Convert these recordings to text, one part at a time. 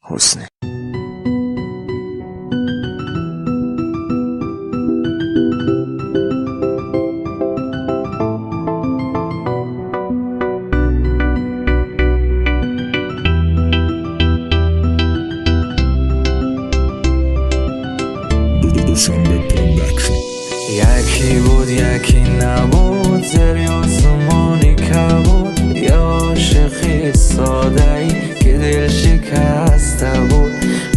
حسنی. یکی بود یکی نبود، زیر آسمانی کبود، یه عاشقی ساده ای که دل شکسته بود.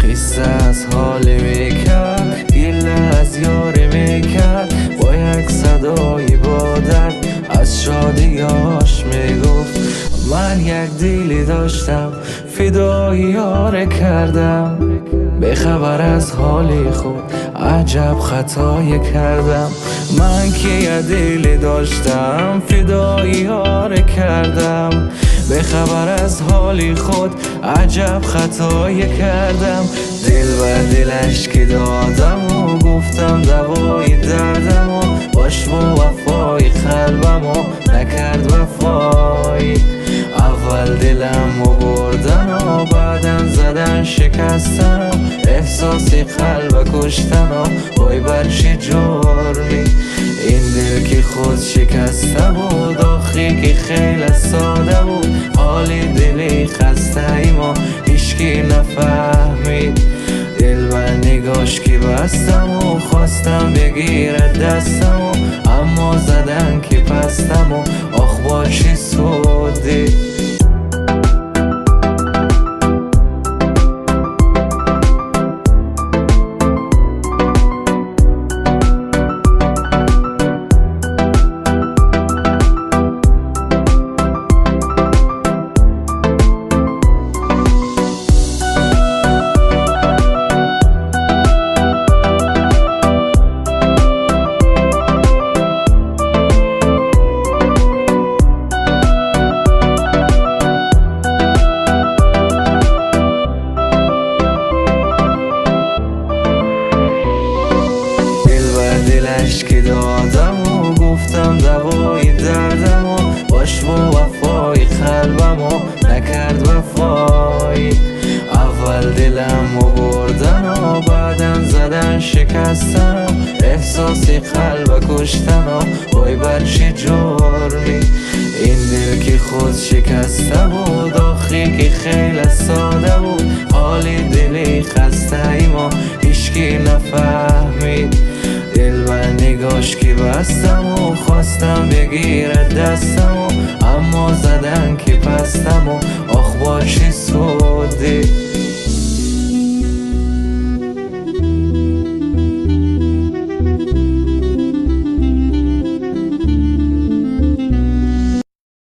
قصه از حالی میکرد، گله از یاری میکرد، با یک صدای با درد از شادیاش میگفت من یک دیلی داشتم فدای یار کردم. به خبر از حالی خود عجب خطایی کردم. من که یه دیلی داشتم فدای یار کردم. به خبر از حالی خود عجب خطایی کردم. دل و دلش که دادم و گفتم دوای دردم و باش با وفای قلبم و نکرد وفای. اول دلم و بردن و بعدم زدن شکستن و احساسی قلب کشتن و وای بر چه جرمی. این دل که خود شکسته بود، آخی که خیلی ساده بود، حالی دلی خسته ایم و هیچکی نفهمید. دل و نگاش که بستم و خواستم بگیرد دستم و اما زدن که پستم و آخ با چه سودی. دلش که دادم و گفتم دوای دردم و باش با وفای قلبم و نکرد وفای. اول دلم و بردن و بعدم زدن شکستن و احساسی قلب کشتن و وای بر چه جرمی. این دل که خود شکسته بود، آخی که خیلی ساده بود، حالی دلی خسته ایم و هیچکی نفهمید. دل و نگاش که بستم و خواستم بگیرد دستم و اما زدن که پستم و آخ با چه سودی.